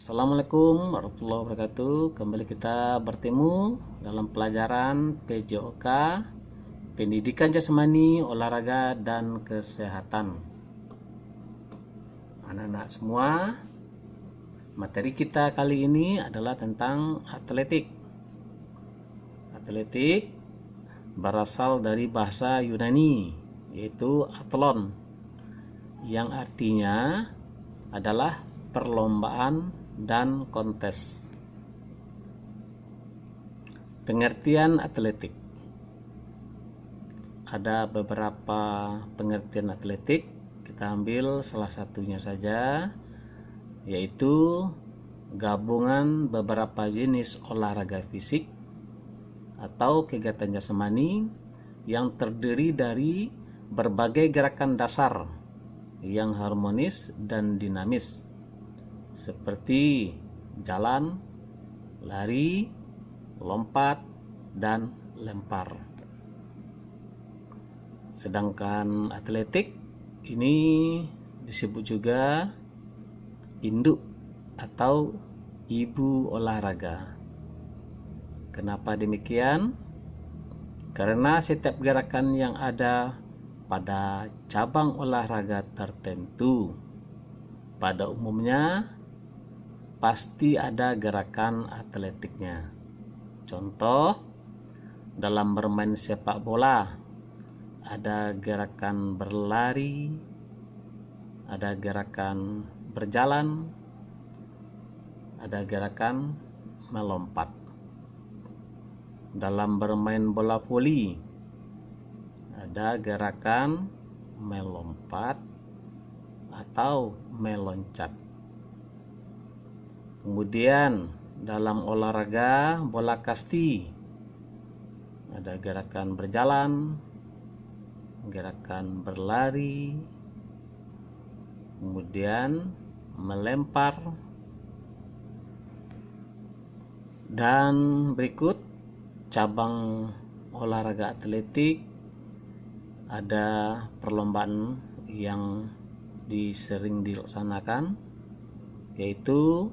Assalamualaikum warahmatullahi wabarakatuh. Kembali kita bertemu dalam pelajaran PJOK, Pendidikan Jasmani, Olahraga dan Kesehatan. Anak-anak semua, materi kita kali ini adalah tentang atletik. Atletik berasal dari bahasa Yunani, yaitu athlon, yang artinya adalah perlombaan dan kontes. Pengertian atletik. Ada beberapa pengertian atletik. Kita ambil salah satunya saja, yaitu gabungan beberapa jenis olahraga fisik atau kegiatan jasmani yang terdiri dari berbagai gerakan dasar yang harmonis dan dinamis, seperti jalan, lari, lompat, dan lempar. Sedangkan atletik ini disebut juga induk atau ibu olahraga. Kenapa demikian? Karena setiap gerakan yang ada pada cabang olahraga tertentu pada umumnya pasti ada gerakan atletiknya. Contoh, dalam bermain sepak bola ada gerakan berlari, ada gerakan berjalan, ada gerakan melompat. Dalam bermain bola voli ada gerakan melompat atau meloncat. Kemudian dalam olahraga bola kasti ada gerakan berjalan, gerakan berlari, kemudian melempar, dan berikut cabang olahraga atletik. Ada perlombaan yang sering dilaksanakan, yaitu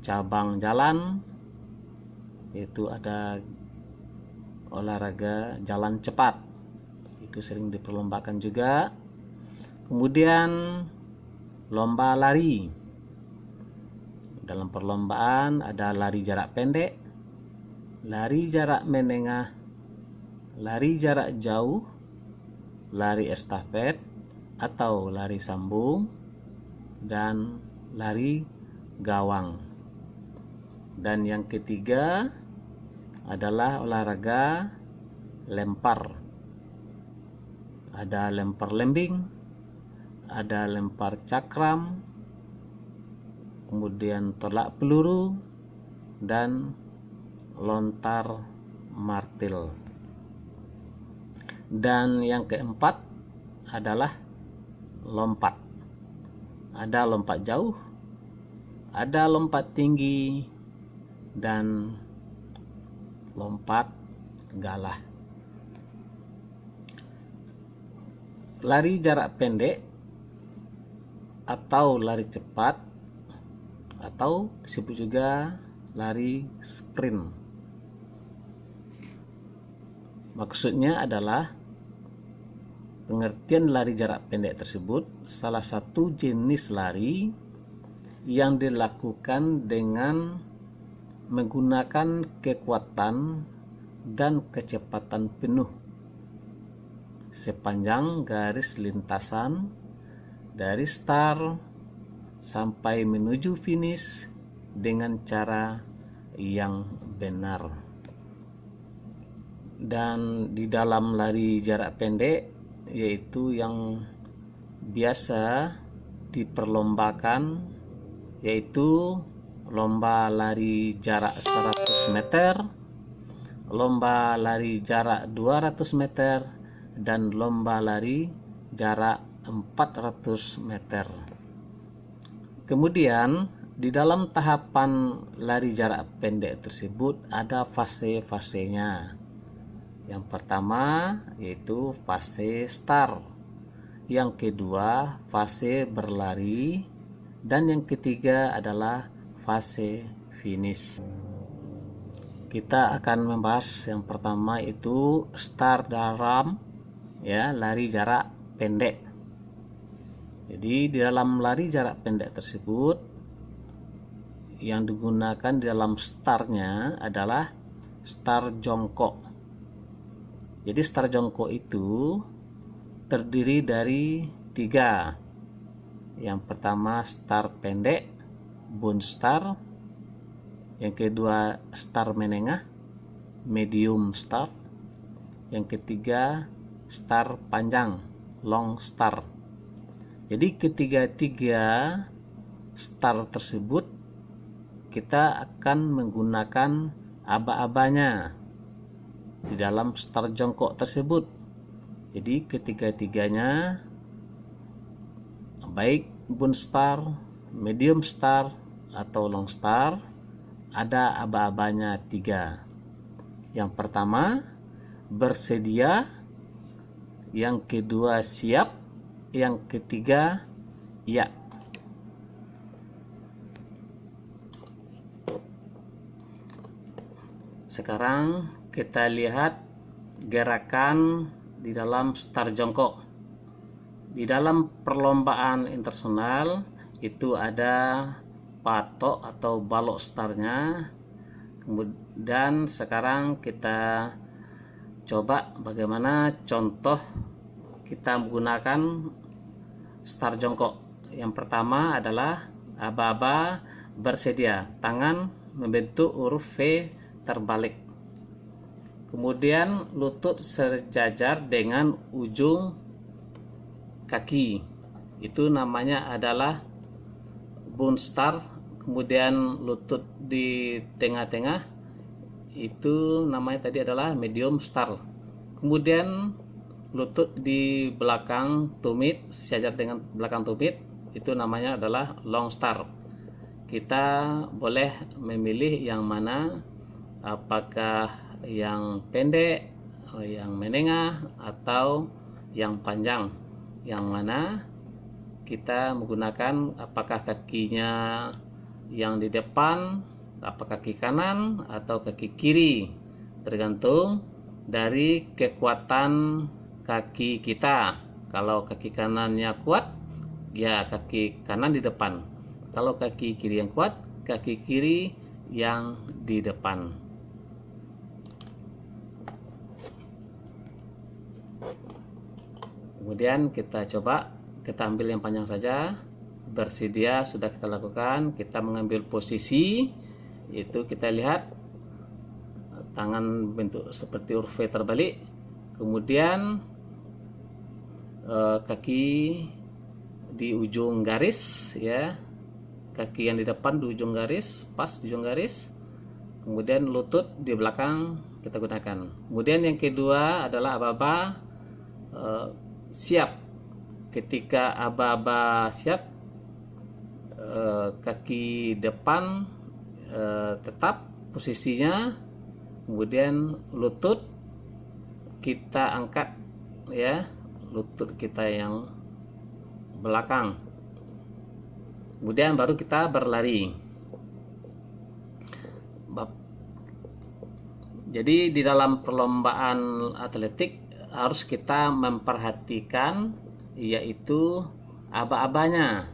cabang jalan, yaitu ada olahraga jalan cepat, itu sering diperlombakan juga. Kemudian lomba lari, dalam perlombaan ada lari jarak pendek, lari jarak menengah, lari jarak jauh, lari estafet atau lari sambung, dan lari gawang. Dan yang ketiga adalah olahraga lempar. Ada lempar lembing, ada lempar cakram, kemudian tolak peluru, dan lontar martil. Dan yang keempat adalah lompat. Ada lompat jauh, ada lompat tinggi, dan lompat galah. Lari jarak pendek atau lari cepat atau disebut juga lari sprint. Maksudnya adalah pengertian lari jarak pendek tersebut salah satu jenis lari yang dilakukan dengan menggunakan kekuatan dan kecepatan penuh sepanjang garis lintasan dari start sampai menuju finish dengan cara yang benar. Dan di dalam lari jarak pendek, yaitu yang biasa diperlombakan, yaitu lomba lari jarak 100 meter, lomba lari jarak 200 meter, dan lomba lari jarak 400 meter. Kemudian di dalam tahapan lari jarak pendek tersebut ada fase-fasenya. Yang pertama yaitu fase start, yang kedua fase berlari, dan yang ketiga adalah fase finish. Kita akan membahas yang pertama itu start dalam lari jarak pendek. Jadi di dalam lari jarak pendek tersebut yang digunakan di dalam startnya adalah start jongkok. Jadi start jongkok itu terdiri dari 3. Yang pertama start pendek, bound start. Yang kedua start menengah, medium start. Yang ketiga start panjang, long start. Jadi ketiga-tiga start tersebut kita akan menggunakan aba-abanya di dalam start jongkok tersebut. Jadi ketiga-tiganya, baik bound start, medium start atau long start, ada aba-abanya 3. Yang pertama bersedia, yang kedua siap, yang ketiga ya. Sekarang kita lihat gerakan di dalam start jongkok. Di dalam perlombaan internasional itu ada patok atau balok startnya. Kemudian sekarang kita coba bagaimana contoh kita menggunakan start jongkok. Yang pertama adalah aba-aba bersedia, tangan membentuk huruf V terbalik. Kemudian lutut sejajar dengan ujung kaki. Itu namanya adalah bound start. Kemudian lutut di tengah-tengah itu namanya tadi adalah medium start. Kemudian lutut di belakang tumit sejajar dengan belakang tumit itu namanya adalah long start. Kita boleh memilih yang mana, apakah yang pendek, yang menengah, atau yang panjang. Yang mana kita menggunakan apakah kakinya yang di depan, apakah kaki kanan atau kaki kiri, tergantung dari kekuatan kaki kita. Kalau kaki kanannya kuat, ya kaki kanan di depan. Kalau kaki kiri yang kuat, kaki kiri yang di depan. Kemudian kita coba, kita ambil yang panjang saja. Bersedia sudah kita lakukan. Kita mengambil posisi, itu kita lihat tangan bentuk seperti huruf V terbalik. Kemudian kaki di ujung garis, ya, kaki yang di depan di ujung garis, pas di ujung garis. Kemudian lutut di belakang kita gunakan. Kemudian yang kedua adalah aba-aba siap. Ketika aba-aba siap, kaki depan tetap posisinya, kemudian lutut kita angkat, ya, lutut kita yang belakang. Kemudian baru kita berlari. Jadi di dalam perlombaan atletik harus kita memperhatikan yaitu aba-abanya.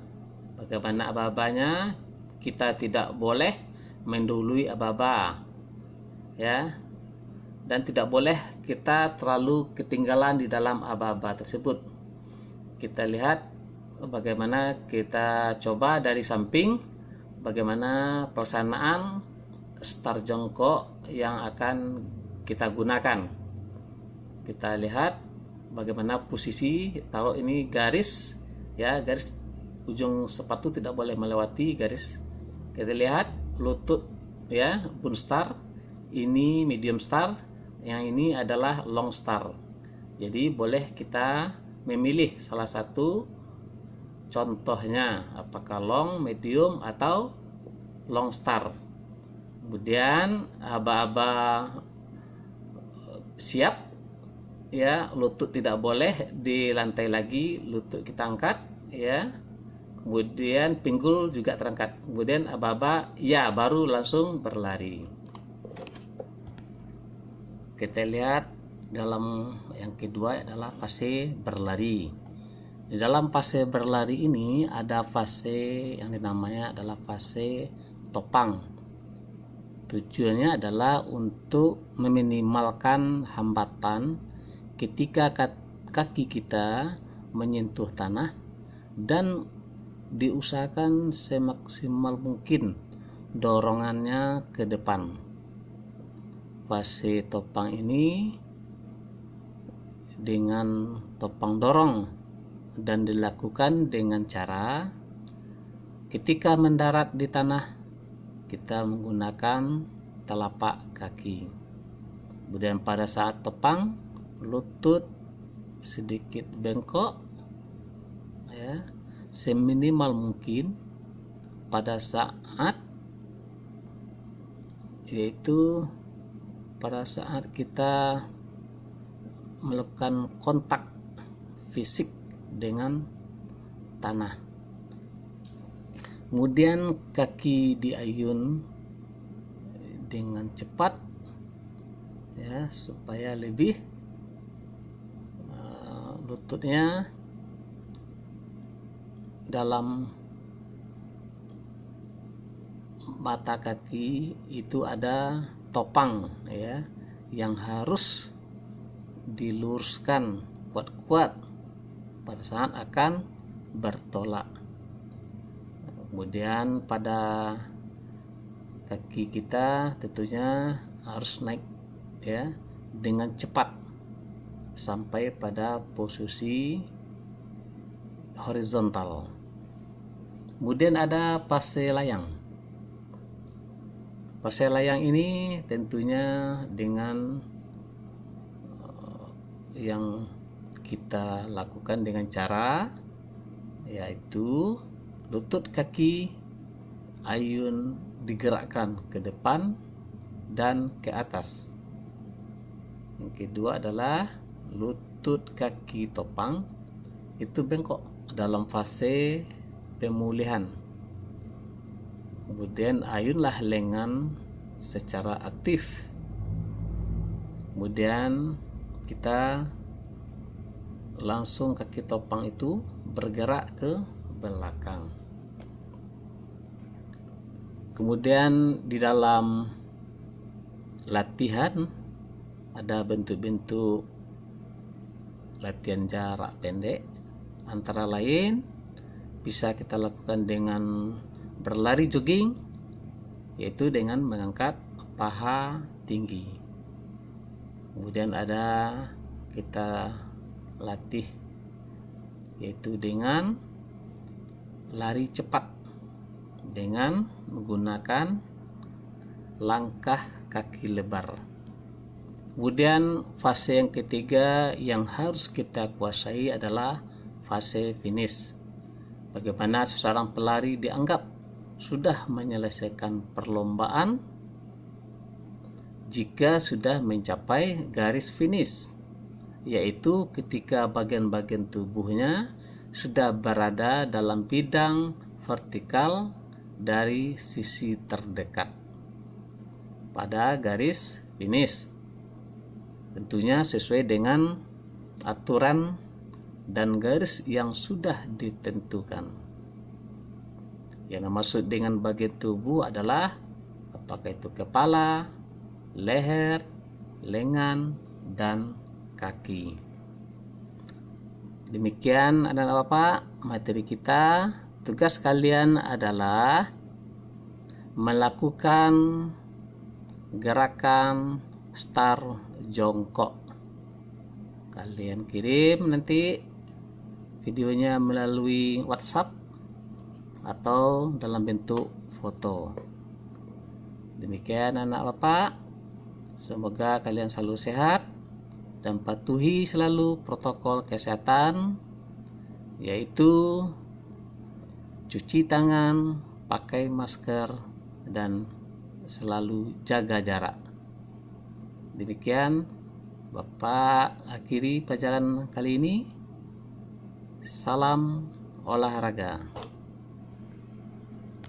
Bagaimana aba-abanya? Kita tidak boleh mendahului aba-aba, ya, dan tidak boleh kita terlalu ketinggalan di dalam aba-aba tersebut. Kita lihat bagaimana, kita coba dari samping bagaimana pelaksanaan start jongkok yang akan kita gunakan. Kita lihat bagaimana posisi, taruh ini garis, ya, garis ujung sepatu tidak boleh melewati garis. Kita lihat lutut, ya, bound start, ini medium start, yang ini adalah long start. Jadi boleh kita memilih salah satu contohnya, apakah long, medium, atau long start. Kemudian aba-aba siap, ya, lutut tidak boleh di lantai lagi, lutut kita angkat, ya. kemudian pinggul juga terangkat, kemudian aba-aba ya baru langsung berlari. Kita lihat dalam yang kedua adalah fase berlari. Di dalam fase berlari ini ada fase yang dinamanya adalah fase topang. Tujuannya adalah untuk meminimalkan hambatan ketika kaki kita menyentuh tanah dan diusahakan semaksimal mungkin dorongannya ke depan. Fase topang ini dengan topang dorong dan dilakukan dengan cara ketika mendarat di tanah kita menggunakan telapak kaki. Kemudian pada saat topang, lutut sedikit bengkok ya, seminimal mungkin pada saat kita melakukan kontak fisik dengan tanah. Kemudian kaki diayun dengan cepat ya, supaya lebih lututnya dalam mata kaki itu ada topang ya, yang harus diluruskan kuat-kuat pada saat akan bertolak. Kemudian pada kaki kita tentunya harus naik ya dengan cepat sampai pada posisi horizontal. Kemudian ada fase layang. Fase layang ini tentunya dengan yang kita lakukan dengan cara yaitu lutut kaki ayun digerakkan ke depan dan ke atas. Yang kedua adalah lutut kaki topang itu bengkok dalam fase pemulihan. Kemudian ayunlah lengan secara aktif. Kemudian kita langsung kaki topang itu bergerak ke belakang. Kemudian di dalam latihan ada bentuk-bentuk latihan jarak pendek, antara lain bisa kita lakukan dengan berlari jogging, yaitu dengan mengangkat paha tinggi. Kemudian ada kita latih yaitu dengan lari cepat dengan menggunakan langkah kaki lebar. Kemudian fase yang ketiga yang harus kita kuasai adalah fase finish. Bagaimana seorang pelari dianggap sudah menyelesaikan perlombaan jika sudah mencapai garis finish, yaitu ketika bagian-bagian tubuhnya sudah berada dalam bidang vertikal dari sisi terdekat pada garis finish, tentunya sesuai dengan aturan dan garis yang sudah ditentukan. Yang maksud dengan bagian tubuh adalah apakah itu kepala, leher, lengan, dan kaki. Demikian anak-anak Bapak, materi kita. Tugas kalian adalah melakukan gerakan start jongkok. Kalian kirim nanti videonya melalui WhatsApp atau dalam bentuk foto. Demikian anak Bapak, semoga kalian selalu sehat dan patuhi selalu protokol kesehatan, yaitu cuci tangan, pakai masker, dan selalu jaga jarak. Demikian Bapak akhiri pelajaran kali ini. Salam olahraga.